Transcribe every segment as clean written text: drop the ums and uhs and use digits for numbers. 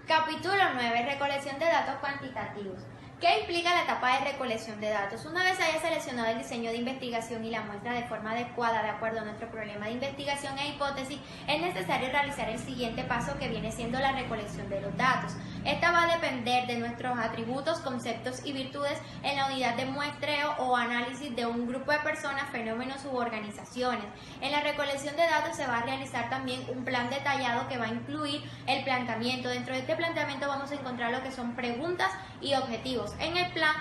Capítulo 9. Recolección de datos cuantitativos. ¿Qué implica la etapa de recolección de datos? Una vez haya seleccionado el diseño de investigación y la muestra de forma adecuada de acuerdo a nuestro problema de investigación e hipótesis, es necesario realizar el siguiente paso, que viene siendo la recolección de los datos. Esta va a depender de nuestros atributos, conceptos y virtudes en la unidad de muestreo o análisis de un grupo de personas, fenómenos u organizaciones. En la recolección de datos se va a realizar también un plan detallado que va a incluir el planteamiento. Dentro de este planteamiento vamos a encontrar lo que son preguntas y objetivos. En el plan,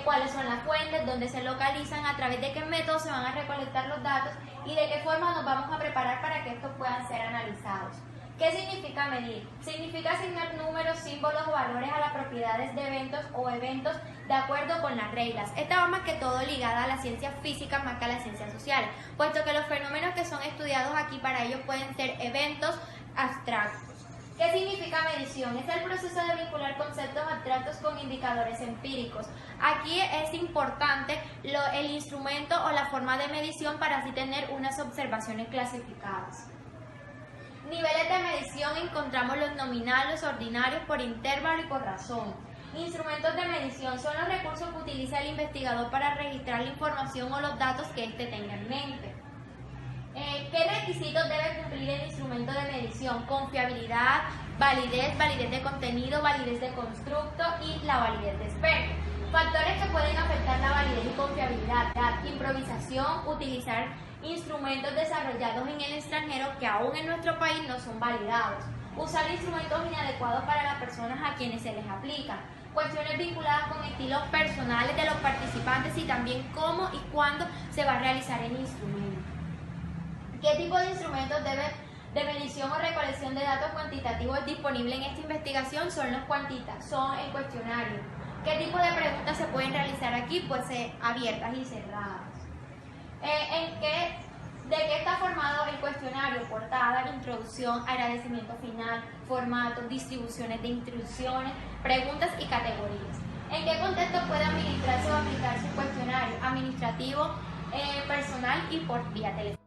cuáles son las fuentes, dónde se localizan, a través de qué métodos se van a recolectar los datos y de qué forma nos vamos a preparar para que estos puedan ser analizados. ¿Qué significa medir? Significa asignar números, símbolos o valores a las propiedades de eventos o eventos de acuerdo con las reglas. Esta va más que todo ligada a las ciencias físicas más que a las ciencias sociales, puesto que los fenómenos que son estudiados aquí para ellos pueden ser eventos abstractos. ¿Qué significa medición? Es el proceso de vincular conceptos abstractos con indicadores empíricos. Aquí es importante el instrumento o la forma de medición para así tener unas observaciones clasificadas. Niveles de medición: encontramos los nominales, los ordinarios, por intervalo y por razón. Instrumentos de medición son los recursos que utiliza el investigador para registrar la información o los datos que éste tenga en mente. ¿Qué requisitos debe cumplir el instrumento de medición? Confiabilidad, validez, validez de contenido, validez de constructo y la validez de experto. Factores que pueden afectar la validez y confiabilidad: improvisación, utilizar instrumentos desarrollados en el extranjero que aún en nuestro país no son validados, usar instrumentos inadecuados para las personas a quienes se les aplican, cuestiones vinculadas con estilos personales de los participantes y también cómo y cuándo se va a realizar el instrumento. ¿Qué tipo de instrumentos de medición o recolección de datos cuantitativos disponible en esta investigación? Son son el cuestionario. ¿Qué tipo de preguntas se pueden realizar aquí? Pues abiertas y cerradas. ¿De qué está formado el cuestionario? Portada, introducción, agradecimiento final, formato, distribuciones de instrucciones, preguntas y categorías. ¿En qué contexto puede administrarse o aplicarse un cuestionario? Administrativo, personal y por vía telefónica.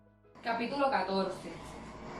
Capítulo 14.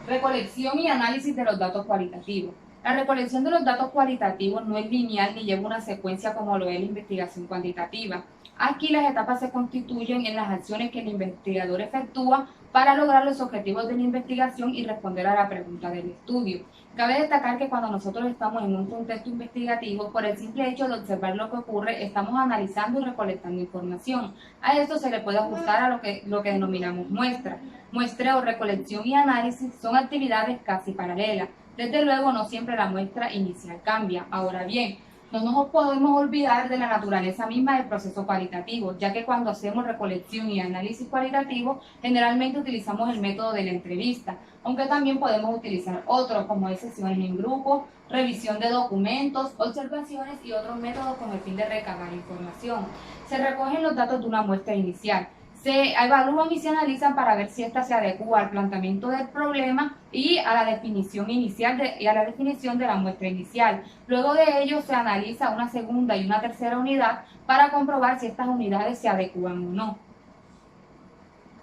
Recolección y análisis de los datos cualitativos. La recolección de los datos cualitativos no es lineal ni lleva una secuencia como lo es la investigación cuantitativa. Aquí las etapas se constituyen en las acciones que el investigador efectúa para lograr los objetivos de la investigación y responder a la pregunta del estudio. Cabe destacar que cuando nosotros estamos en un contexto investigativo, por el simple hecho de observar lo que ocurre, estamos analizando y recolectando información. A esto se le puede ajustar a lo que denominamos muestra. Muestreo, recolección y análisis son actividades casi paralelas. Desde luego, no siempre la muestra inicial cambia. Ahora bien, no nos podemos olvidar de la naturaleza misma del proceso cualitativo, ya que cuando hacemos recolección y análisis cualitativo, generalmente utilizamos el método de la entrevista, aunque también podemos utilizar otros, como es sesiones en grupo, revisión de documentos, observaciones y otros métodos con el fin de recabar información. Se recogen los datos de una muestra inicial, se evalúan y se analizan para ver si ésta se adecua al planteamiento del problema y a la definición inicial y a la definición de la muestra inicial. Luego de ello se analiza una segunda y una tercera unidad para comprobar si estas unidades se adecúan o no.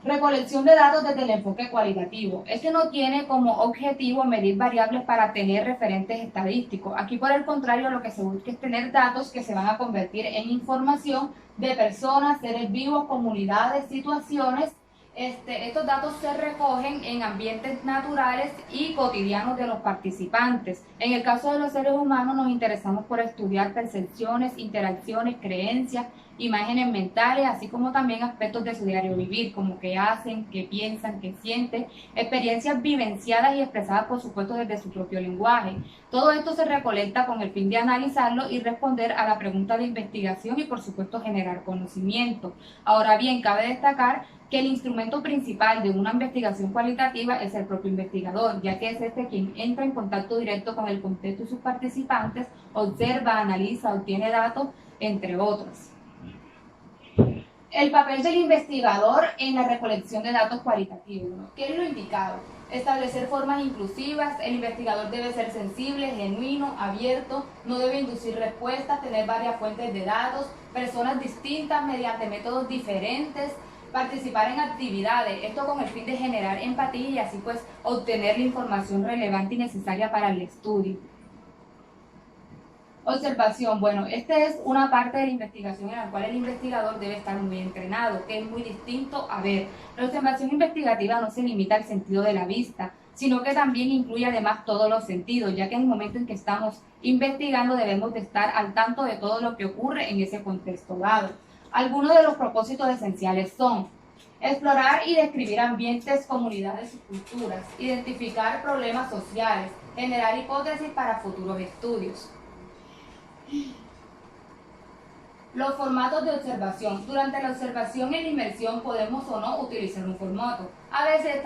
Recolección de datos desde el enfoque cualitativo. Este no tiene como objetivo medir variables para tener referentes estadísticos. Aquí, por el contrario, lo que se busca es tener datos que se van a convertir en información de personas, seres vivos, comunidades, situaciones. Estos datos se recogen en ambientes naturales y cotidianos de los participantes. En el caso de los seres humanos nos interesamos por estudiar percepciones, interacciones, creencias, imágenes mentales, así como también aspectos de su diario vivir, como qué hacen, qué piensan, qué sienten, experiencias vivenciadas y expresadas, por supuesto, desde su propio lenguaje. Todo esto se recolecta con el fin de analizarlo y responder a la pregunta de investigación y, por supuesto, generar conocimiento. Ahora bien, cabe destacar que el instrumento principal de una investigación cualitativa es el propio investigador, ya que es este quien entra en contacto directo con el contexto y sus participantes, observa, analiza, obtiene datos, entre otros. El papel del investigador en la recolección de datos cualitativos, ¿no? ¿Qué es lo indicado? Establecer formas inclusivas. El investigador debe ser sensible, genuino, abierto, no debe inducir respuestas, tener varias fuentes de datos, personas distintas mediante métodos diferentes, participar en actividades, esto con el fin de generar empatía y así pues obtener la información relevante y necesaria para el estudio. Observación, bueno, esta es una parte de la investigación en la cual el investigador debe estar muy entrenado, que es muy distinto a ver. La observación investigativa no se limita al sentido de la vista, sino que también incluye además todos los sentidos, ya que en el momento en que estamos investigando debemos de estar al tanto de todo lo que ocurre en ese contexto dado. Algunos de los propósitos esenciales son explorar y describir ambientes, comunidades y culturas, identificar problemas sociales, generar hipótesis para futuros estudios. Los formatos de observación. Durante la observación en la inmersión podemos o no utilizar un formato. A veces es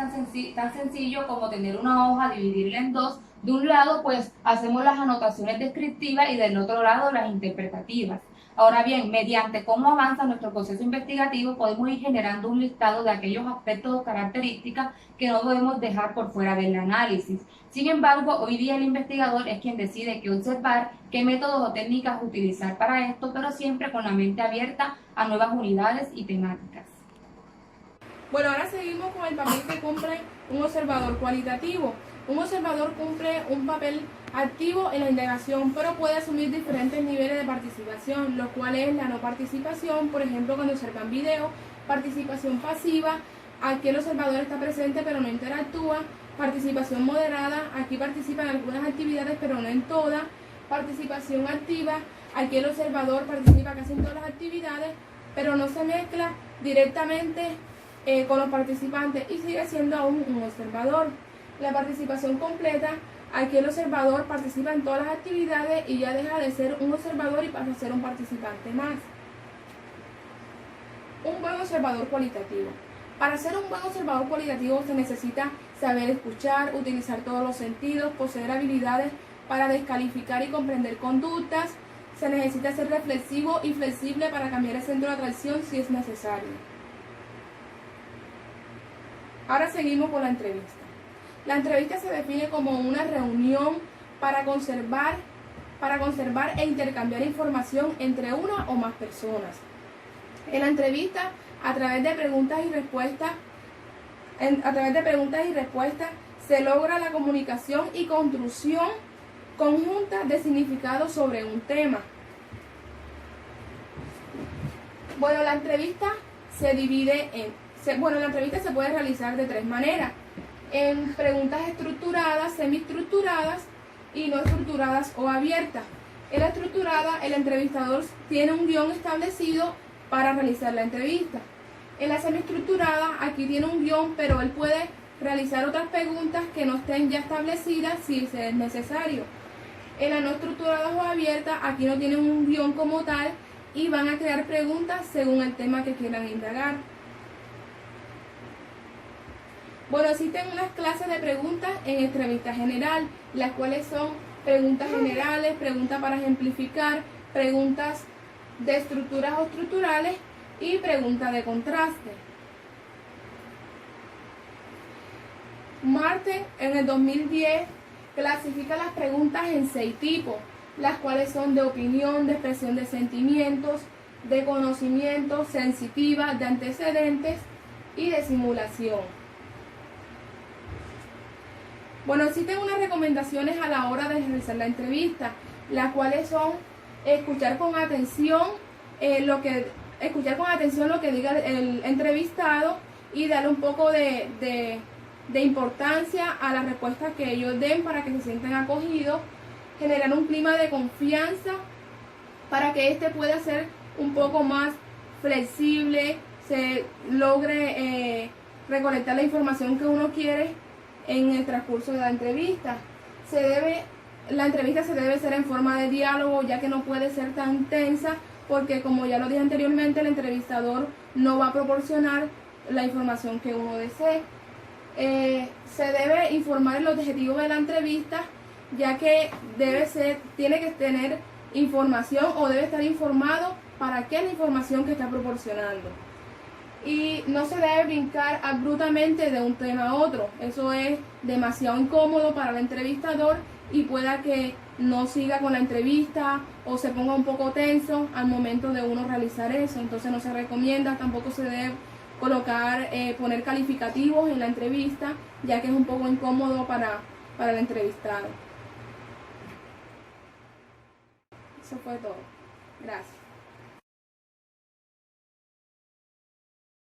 tan sencillo como tener una hoja, dividirla en dos. De un lado, pues, hacemos las anotaciones descriptivas y del otro lado las interpretativas. Ahora bien, mediante cómo avanza nuestro proceso investigativo, podemos ir generando un listado de aquellos aspectos o características que no debemos dejar por fuera del análisis. Sin embargo, hoy día el investigador es quien decide qué observar, qué métodos o técnicas utilizar para esto, pero siempre con la mente abierta a nuevas unidades y temáticas. Bueno, ahora seguimos con el papel que cumple un observador cualitativo. Un observador cumple un papel activo en la indagación, pero puede asumir diferentes niveles de participación, lo cual es la no participación, por ejemplo, cuando observan video, participación pasiva, aquí el observador está presente pero no interactúa, participación moderada, aquí participa en algunas actividades pero no en todas, participación activa, aquí el observador participa casi en todas las actividades, pero no se mezcla directamente con los participantes y sigue siendo aún un observador. La participación completa, aquí el observador participa en todas las actividades y ya deja de ser un observador y pasa a ser un participante más. Un buen observador cualitativo. Para ser un buen observador cualitativo se necesita saber escuchar, utilizar todos los sentidos, poseer habilidades para descalificar y comprender conductas. Se necesita ser reflexivo y flexible para cambiar el centro de atracción si es necesario. Ahora seguimos con la entrevista. La entrevista se define como una reunión para conservar e intercambiar información entre una o más personas. En la entrevista, a través de preguntas y respuestas, se logra la comunicación y construcción conjunta de significados sobre un tema. Bueno, la entrevista se puede realizar de tres maneras: en preguntas estructuradas, semiestructuradas y no estructuradas o abiertas. En la estructurada, el entrevistador tiene un guión establecido para realizar la entrevista. En la semiestructurada, aquí tiene un guión, pero él puede realizar otras preguntas que no estén ya establecidas si es necesario. En la no estructurada o abierta, aquí no tienen un guión como tal y van a crear preguntas según el tema que quieran indagar. Bueno, existen unas clases de preguntas en entrevista general, las cuales son preguntas generales, preguntas para ejemplificar, preguntas de estructuras o estructurales y preguntas de contraste. Martin en el 2010 clasifica las preguntas en 6 tipos, las cuales son de opinión, de expresión de sentimientos, de conocimiento, sensitiva, de antecedentes y de simulación. Bueno, existen unas recomendaciones a la hora de realizar la entrevista, las cuales son escuchar con atención lo que diga el entrevistado y darle un poco de importancia a las respuestas que ellos den para que se sientan acogidos, generar un clima de confianza para que éste pueda ser un poco más flexible, se logre recolectar la información que uno quiere en el transcurso de la entrevista. La entrevista se debe hacer en forma de diálogo, ya que no puede ser tan tensa, porque como ya lo dije anteriormente, el entrevistador no va a proporcionar la información que uno desee. Se debe informar el objetivo de la entrevista, ya que tiene que tener información o debe estar informado para qué es la información que está proporcionando. Y no se debe brincar abruptamente de un tema a otro. Eso es demasiado incómodo para el entrevistador y pueda que no siga con la entrevista o se ponga un poco tenso al momento de uno realizar eso. Entonces no se recomienda, tampoco se debe poner calificativos en la entrevista, ya que es un poco incómodo para el entrevistado. eso fue todo. Gracias.